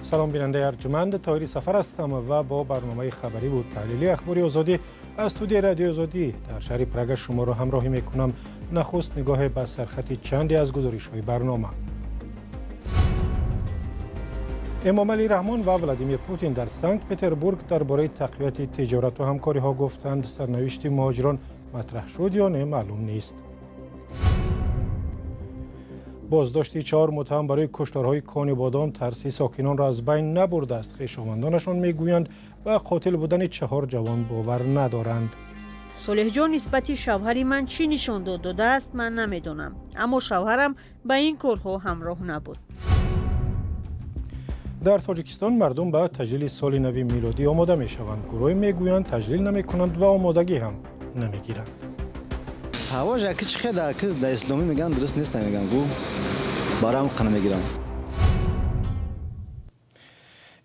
سلام بیننده ارجمند، طاهری سفر هستم و با برنامه خبری و تحلیلی اخباری آزادی از استودیوی رادیو آزادی در شهر پراگ شما را همراهی میکنم. نخست نگاه به سرخط چندی از گزارش‌های برنامه. امام علی رحمان و ولادیمیر پوتین در سنت پتربورگ درباره تقویت تجارت و همکاری ها گفتند. سرنوشت مهاجران مطرح شد یا نه معلوم نیست. بازداشت 4 متهم برای کشتارهای کانیبادان ترسی ساکنان را از بین نبرده است. خویشاوندانشان میگویند به قاتل بودن 4 جوان باور ندارند. صالح جان نسبت شوهر من چی نشان داده است من نمیدونم، اما شوهرم به این کارها همراه نبود. در تاجیکستان مردم به تجلیل سال نو میلادی آماده میشوند. گروه میگویند تجلیل نمیکنند و آمادگی هم نمیگیرند. هوا جاکی چخه در اسلامی میگن درست نیست، میگن گو برام قنه میگیرم.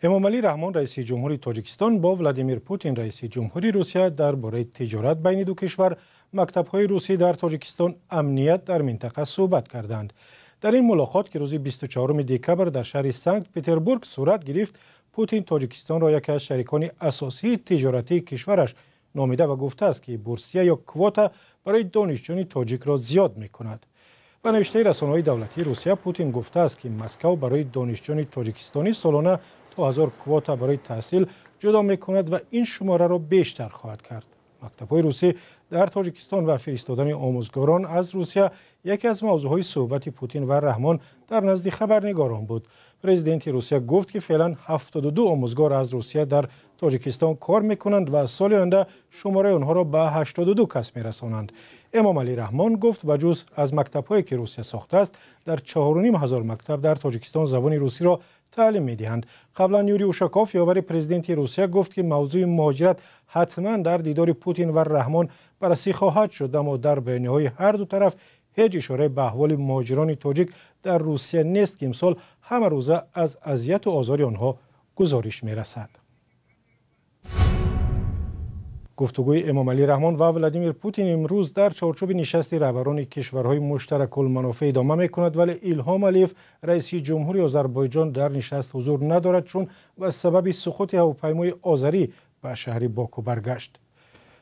امام علی رحمان رئیس جمهوری تاجیکستان با ولادیمیر پوتین رئیس جمهوری روسیه درباره تجارت بین دو کشور، مکتب‌های روسی در تاجیکستان، امنیت در منطقه صحبت کردند. در این ملاقات که روز 24 دکبر در شهر سنت پتربورگ صورت گرفت، پوتین تاجیکستان را یکی از شریکان اساسی تجارتی کشورش نامیده و گفته است که بورسیه یا کواتا برای دانشجویان تاجیک را زیاد می کند. و نوشته رسانه‌های دولتی روسیه، پوتین گفته است که مسکو برای دانشجویان تاجیکستانی سالانه 2000 کواتا برای تحصیل جدا می کند و این شماره را بیشتر خواهد کرد. مکتب‌های روسی در تاجیکستان و فرستادن آموزگاران از روسیه یکی از موضوعهای صحبت پوتین و رحمان در نزد خبرنگاران بود. پرزیدنت روسیه گفت که فعلا 72 آموزگار از روسیه در تاجیکستان کار میکنند و سال آینده شماره آنها را به 82 کس میرسانند. امام علی رحمان گفت بجز از مکتب‌هایی که روسیه ساخته است، در 4500 مکتب در تاجیکستان زبان روسی را تعلیم می‌دهند. قبلا یوری اوشاکوف یاور پرزیدنت روسیه گفت که موضوع مهاجرت حتما در دیدار پوتین و رحمان بررسی خواهد شد، اما در بیانیه‌های هر دو طرف هیچ اشاره به احوال مهاجران تاجیک در روسیه نیست که امسال همه روزه از اذیت و آزار آنها گزارش می‌رسد. گفتگوی امام علی رحمان و ولادیمیر پوتین امروز در چارچوب نشست رهبران کشورهای مشترک المنافع ادامه می‌کند، ولی ایلهام علیف رئیس جمهوری آذربایجان در نشست حضور ندارد چون به سبب سقوط هواپیمای آذری به شهر باکو برگشت.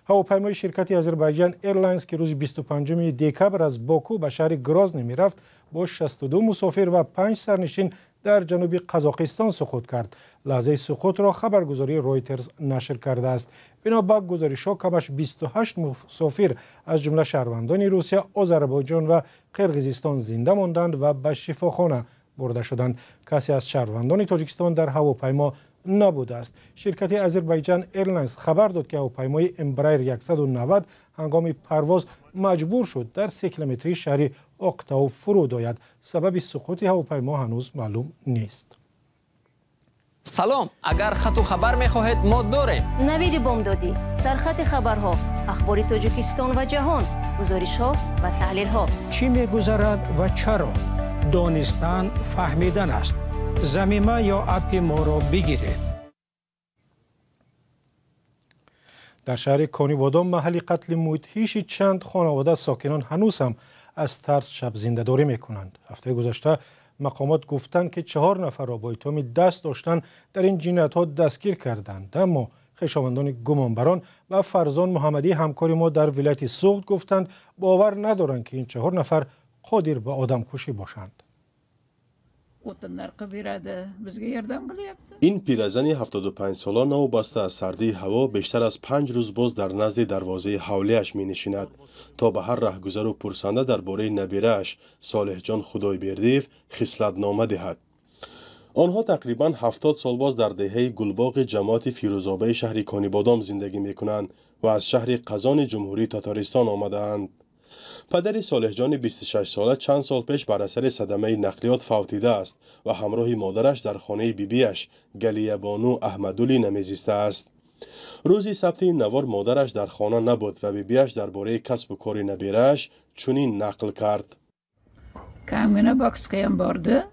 هواپیمای شرکت آذربایجان ایرلاینز که روز 25 دکبر از باکو به شهر گرازنی می‌رفت با 62 مسافر و 5 سرنشین در جنوب قزاقستان سقوط کرد. لحظه سقوط را خبرگزاری رویترز نشر کرده است. بنابر گزارش‌ها کمش 28 مسافر از جمله شهروندان روسیه، آذربایجان و قرقیزستان زنده ماندند و به شفاخانه برده شدند. کسی از شهروندان تاجیکستان در هواپیما نبوده است. شرکت آذربایجان ایرلاینز خبر داد که هواپیمای امبرایر 190 هنگام پرواز مجبور شد در 3 کیلومتری شهر اقتاو فرود آید. سبب سقوط هواپیما هنوز معلوم نیست. سلام، اگر خط و خبر می‌خواهید ما داریم. نوید بامدادی، سرخط خبرها، اخبار تاجیکستان و جهان، گزارش‌ها و تحلیل‌ها. چی می‌گذرد و چرا؟ دانستن فهمیدن است. زمینه یا اپ ما را بگیرید. در شهر کانیبادان محل قتل مدهیش چند خانواده ساکنان هنوز هم از ترس شب زنده‌داری می‌کنند. هفته گذشته مقامات گفتند که 4 نفر را با اتهام دست داشتن در این جنایت‌ها دستگیر کردند، اما خویشاوندان گمانبران و فرزان محمدی همکار ما در ولایت سوخت گفتند باور ندارند که این 4 نفر قادر به آدمکشی باشند. این پیرزن 75 ساله نو بسته از سردی هوا بیشتر از 5 روز باز در نزد دروازه حولیش می نشیند تا به هر رهگذر و پرسنده درباره نبیره‌اش صالح جان خدای بیردیو خصلت نامه دهد. آنها تقریبا 70 سال باز در دهه گلباغ جماعت فیروزآبای شهر کانیبادان زندگی می کنند و از شهر قزان جمهوری تاتارستان آمده‌اند. پدر صالح جان 26 ساله چند سال پیش بر اثر صدمه نقلیات فوتیده است و همراه مادرش در خانه بیبیش گلیه بانو احمدولی نمیزیسته است. روزی سبت این نوار مادرش در خانه نبود و بیبیش درباره کسب و کار نبیره‌اش چنین نقل کرد.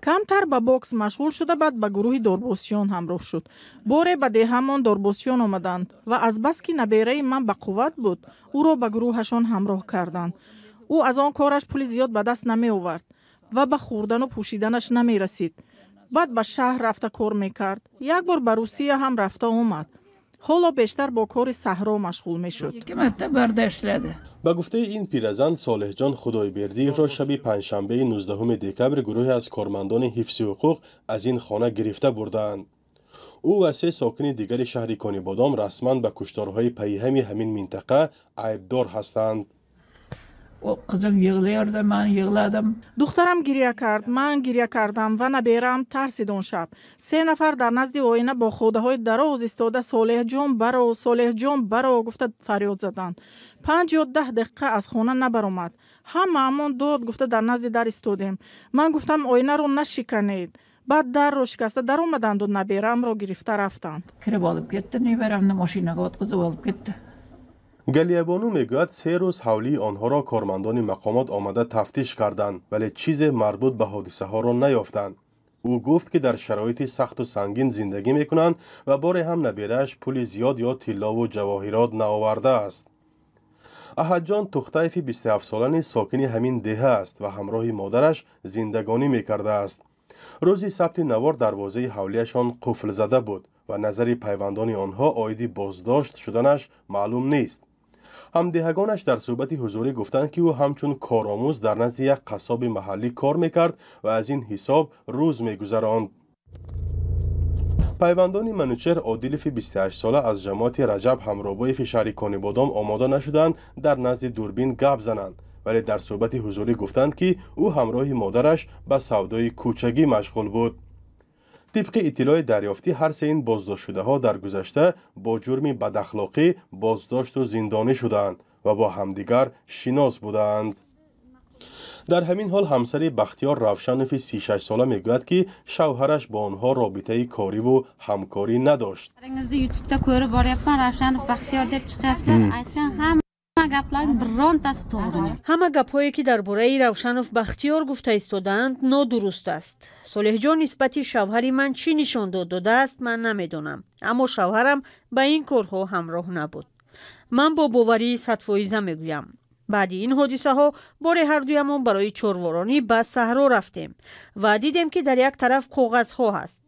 камтар ба бокс машғул шуда баъд ба гурӯҳи дорбосиён ҳамроҳ шуд. боре ба деҳамон дорбосиён омаданд ва аз баски набераи ман ба қувват буд, ӯро ба гурӯҳашон ҳамроҳ карданд. ӯ аз он кораш пули зиёд ба даст намеовард ва ба хӯрдану пӯшиданаш намерасид. بعد به شهر رفته کار میکرد. یک بار به روسیه هم رفته اومد. حالا بیشتر با کار صحرا مشغول میشد. به گفته این پیرزن، صالح جان خدایبردی را شب پنجشنبه 19 دکبر گروهی از کارمندان حفظ حقوق از این خانه گرفته بردند. او و 3 ساکن دیگر شهر کانیبادام رسما به کشتارهای پیهمی همین منطقه عیبدار هستند. Kızım yığılıyordu, ben yığladım. دخترم گریه کرد، من گریه کردم و نبیرم ترسید اون شب. 3 نفر در نزد آینه با خوده های دراز ایستاده صالح جان برو، صالح جان برو گفته فریاد زدند. 5 یا 10 دقیقه از خانه نبرآمد. همه امان داد گفته در نزد در ایستادیم. من گفتم آینه رو نشکنید. بعد در رو شکسته در اومدند و نبیرم رو گرفته رفتند. Kirib alıp gitti, niberamni mashinaga o'tkazib olib ketdi. گلیه‌بانو میگوید 3 روز حولی آنها را کارمندان مقامات آمده تفتیش کردند ولی چیز مربوط به حادثه ها را نیافتند. او گفت که در شرایط سخت و سنگین زندگی میکنند و بار هم نبیرش پول زیاد یا طلا و جواهرات نآورده است. احد جان تختایفی 27 ساله نیز ساکن همین دهه است و همراه مادرش زندگانی میکرده است. روزی سبت نوار دروازه حولیشان قفل زده بود و نظر پیوندان آنها عاید بازداشت شدنش معلوم نیست. همدهگانش در صحبت حضوری گفتند که او همچون کارآموز در نزد یک قصاب محلی کار میکرد و از این حساب روز میگذراند. پیوندان منوچهر عادلفی 28 ساله از جماعت رجب همراهی شهر کانیبادام آماده نشدند در نزد دوربین گپ زنند، ولی در صحبت حضوری گفتند که او همراه مادرش به سودای کوچگی مشغول بود. طبق اطلاع دریافتی هر 3 این بازداشت شده ها در گذشته با جرم بداخلاقی بازداشت و زندانی شدند و با همدیگر شناس بودند. در همین حال همسر بختیار روشنوف 36 ساله میگوید که شوهرش با آنها رابطه کاری و همکاری نداشت. همه گپ‌هایی که درباره روشنوف بختیار گفته ایستادند نادرست است. صالح جان نسبت شوهر من چی نشان داده است من نمیدونم، اما شوهرم به این کارها همراه نبود. من با باوری 100% میگویم. بعد این حادثه ها بار هر دویمون برای چوروارانی به صحرا رفتیم و دیدیم که در یک طرف کاغذ ها هست.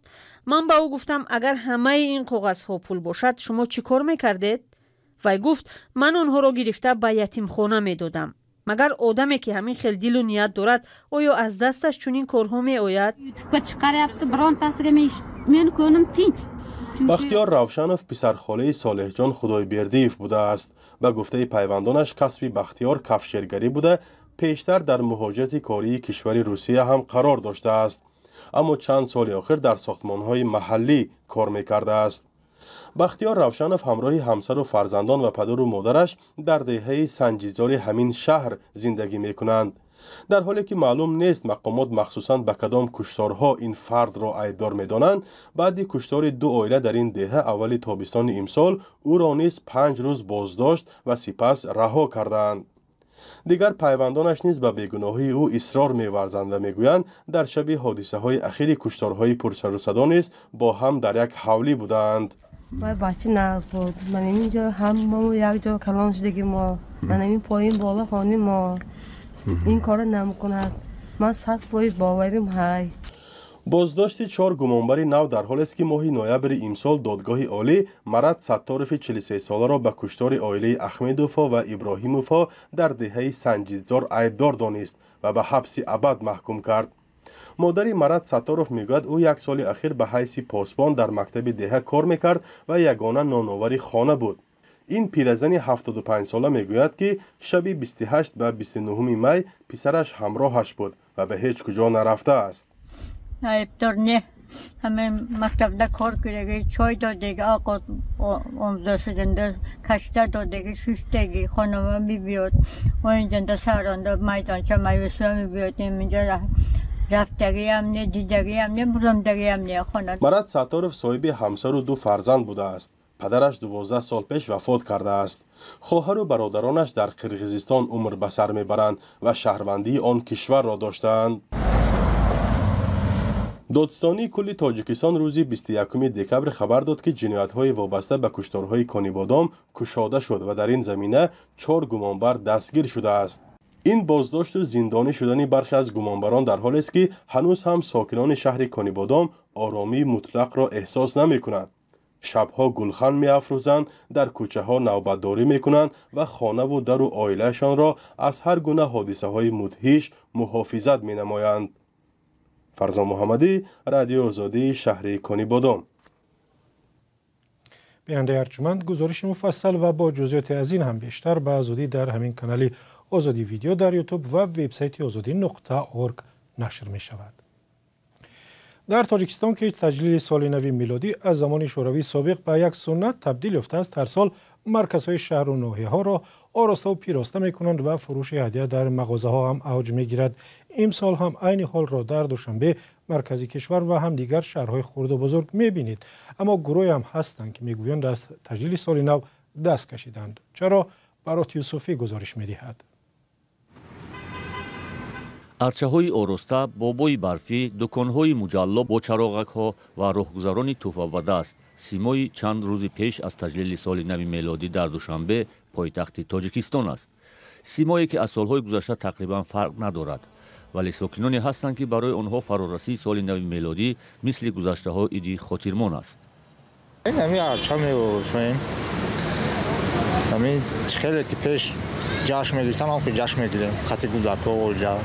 من به او گفتم اگر همه این کاغذ ها پول باشد شما چی کار میکردید؟ وی گفت من آنها را گرفته به یتیم خانه میدادم. مگر آدمی که همین خیلی دل و نیت دارد آیا از دستش چنین کارها می آید؟ بختیار روشنوف پسرخاله صالح جان خدایبردیف بوده است. به گفته پیوندانش کسب بختیار کفشرگری بوده، پیشتر در مهاجرت کاری کشور روسیه هم قرار داشته است، اما چند سال آخر در ساختمان‌های محلی کار می‌کرده است. بختیار روشنوف همراه همسر و فرزندان و پدر و مادرش در دهه سنجیزار همین شهر زندگی می‌کنند. در حالی که معلوم نیست مقامات مخصوصاً به کدام کشتارها این فرد را عیبدار می‌دانند، بعد کشتار 2 عائله در این دهه اول تابستان امسال او را نیز 5 روز بازداشت و سپس رها کردند. دیگر پیوندانش نیز به بیگناهی او اصرار می‌ورزند و میگویند در شب حادثه‌های اخیر کشتارهای پرسر و صدا نیز با هم در یک حولی بودند. وای بچه ناز بود. من اینجا هم ما یک جا کلان شدگی ما. من این پایین بالا خانه ما. این کار نمی‌کند. من 100% باوریم های. بازداشت 4 گمانبر نو در حال است که ماه نوامبر امسال دادگاه عالی مراد ستارف 43 ساله را به کشتار عائله احمدوفا و ابراهیموفا در دهه سنجیدزار عیبدار دانست و به حبس ابد محکوم کرد. مادر مراد ستارف میگوید او 1 سال اخیر به حیث پاسبان در مکتب دهه کار میکرد و یگانه نانآور خانه بود. این پیرزن 75 ساله میگوید که شب 28 و 29 می پسرش همراهش بود و به هیچ کجا نرفته است. عیبدار نه، همه مکتب کار کرده، چای داده، آقا آموزش دنده، کشته داده، شوشتگی، خانم می بیاد و اینجا سرانده میدانچه میوسلا می بیاد اینجا رفتگی هم نه، دیدگی هم نه، برامدگی هم نه خانه. مراد ستارف صاحب همسر و 2 فرزند بوده است. پدرش 12 سال پیش وفات کرده است. خواهر و برادرانش در قرقیزستان عمر به سر میبرند و شهروندی آن کشور را داشتند. دادستانی کل تاجیکستان روز 21 دکبر خبر داد که جنایت‌های وابسته به کشتارهای کانیبادام کشاده شد و در این زمینه 4 گمانبر دستگیر شده است. این بازداشت و زندانی شدن برخی از گمانبران در حالی است که هنوز هم ساکنان شهر کانیبادام آرامی مطلق را احساس نمی کنند. شبها گلخن می افروزند، در کوچه ها نوبتداری می کنند و خانه و در و عائلهشان را از هر گونه حادثه های مدهش محافظت می نمایند. فرزان محمدی، رادیو آزادی، شهر کانیبادام. بیننده ارجمند، گزارش مفصل و با جزئیات از این هم بیشتر به زودی در همین کانال آزادی ویدیو در یوتیوب و وبسایت azadi.org نشر می شود. در تاجیکستان که تجلیل سال نو میلادی از زمان شوروی سابق به یک سنت تبدیل یافته است، هر سال مرکزهای شهر و ناحیه‌ها را آراسته و پیراسته می کنند و فروش هدیه در مغازه ها هم اوج می گیرد. امسال هم عین حال را در دوشنبه مرکزی کشور و هم دیگر شهرهای خرد و بزرگ می بینید. اما گروهی هم هستند که می گویند از تجلیل سال نو دست کشیدند. چرا؟ برات یوسفی گزارش می دهد. арчаҳои ороста, бобои барфӣ, дуконҳои муҷалло бо чароғакҳо ва роҳгузарони туҳфа ба даст симои чанд рӯзи пеш аз таҷлили соли нави мелодӣ дар душанбе пойтахти тоҷикистон аст. симое ки аз солҳои гузашта тақрибан фарқ надорад, вале сокиноне ҳастанд ки барои онҳо фарорасии соли нави мелодӣ мисли гузаштаҳо иди хотирмон аст. خیلی که پیش جشن میگیرن هم که جشن میگیریم خاطر گذرکو و یا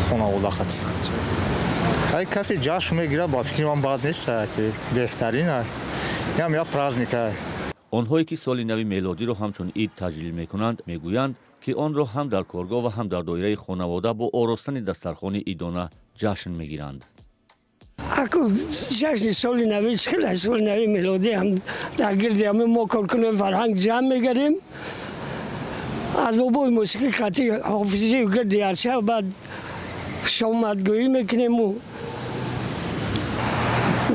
خانواده خاطر هر کسی جشن میگیره با فکر من بعد نیست که بهترینه یا پرازنیکه. آنهایی که سال نو میلادی را همچون عید تجلیل میکنند میگویند که آن را هم در کارگاه و هم در دایره خانواده با آراستن دسترخوان عیدانه جشن میگیرند. اکو جشن سال نو خیلی سال نو میلادی هم در گرد همه ما کارکنان فرهنگ جمع میگیریم. از بابای موسیقی قطعی حافظی و گردی ارچه بعد شامدگویی میکنیم و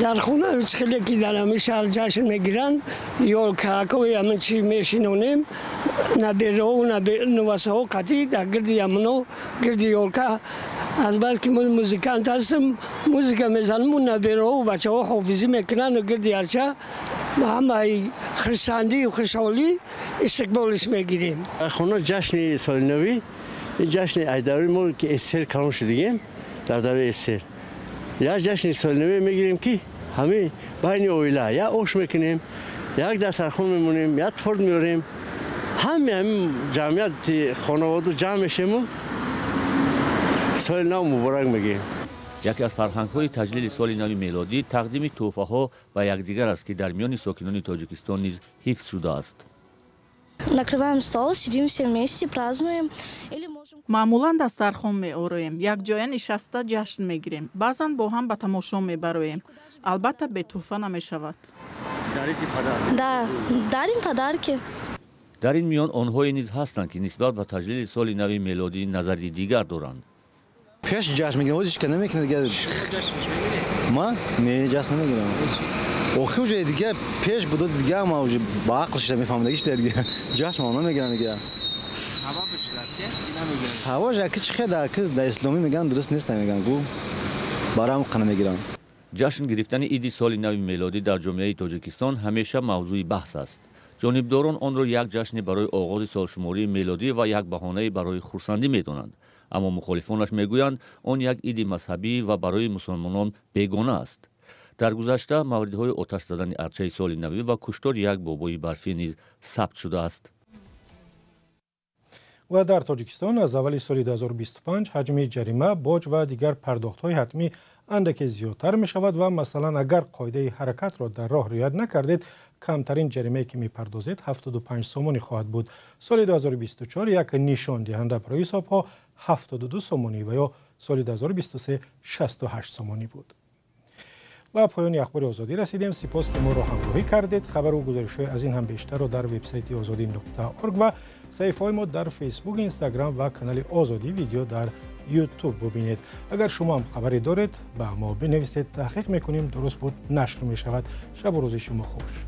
در خونه خیلی که در همه شهر جشن میگیرن یا کهکوی همه چی میشینونیم نبیره و نواسه ها قطعی در گردی همونو گردی یالکه از بعد که موزیکانت هستم موزیک میزنم و نبیره و بچه ها حافظی میکنن و گردی ارچه و همه خرسندی و خوشحالی استقبالش میگیریم. در خونه جشن سال نوی جشن ایداری ما که استر کلان شدیم در دوره استر یا جشن سال نوی میگیریم که همه بین اویلا یا آش میکنیم یک دسترخوان میمونیم یا تورت میاریم همه جمعیت خانواده جمع میشیم و سال نو مبارک میگیم. یکی از فرهنگ‌های تجلیل سال نو میلادی تقدیم تحفه‌ها و یکدیگر است که در میان ساکنان تاجیکستان نیز حفظ شده است. Накрываем стол, сидим все вместе, празднуем. маъмулан дастархон меороем, якҷоя нишаста ҷашн мегирем, баъзан бо ҳам ба тамошо мебароем. албатта бетӯҳфа намешавад. Да, дарим подарки. در این میان آنهایی نیز هستند که نسبت به تجلیل سال نو میلادی نظری دیگر دارند. پیش جشن میگیرم واسه که نمیکنه دیگه. ما نه جشن نمیگیرم. آخه وجه دیگه پیش بود دیگه ما وجه با عقلش میفهمم دیگه جشن ما نمیگیرن دیگه. هوا جاکی چه خدا که در اسلامی میگن درست نیست میگن گو برام قنه میگیرن. جشن گرفتن عید سال نو میلادی در جامعه تاجیکستان همیشه موضوع بحث است. جانبداران آن را یک جشن برای آغاز سالشماری میلادی و یک بهانه برای خرسندی میدانند. اما مخالفانش میگویند آن یک عید مذهبی و برای مسلمانان بیگانه است. در گذشته موردهای آتش زدن ارچه سال نو و کشتار یک بابای برفی نیز ثبت شده است. و در تاجیکستان از اول سال 2025 حجم جریمه، باج و دیگر پرداخت‌های حتمی اندکی زیادتر می شود و مثلا اگر قاعده حرکت را در راه رعایت نکردید کمترین جریمه که می پردازید 75 سومانی خواهد بود. سال 2024 یک نشان دهنده برای حساب‌ها 72 سومانی و یا سال 2023 68 سومانی بود. و پایان اخبار آزادی رسیدیم. سپاس که ما را همراهی کردید. خبر و گزارش‌های از این هم بیشتر را در وبسایت azadi.org و صفحه‌های ما در فیسبوک، اینستاگرام و کانال آزادی ویدیو در یوتیوب ببینید. اگر شما هم خبری دارید با ما بنویسید، تحقیق می‌کنیم درست بود نشر می‌شود. شب و روز شما خوش.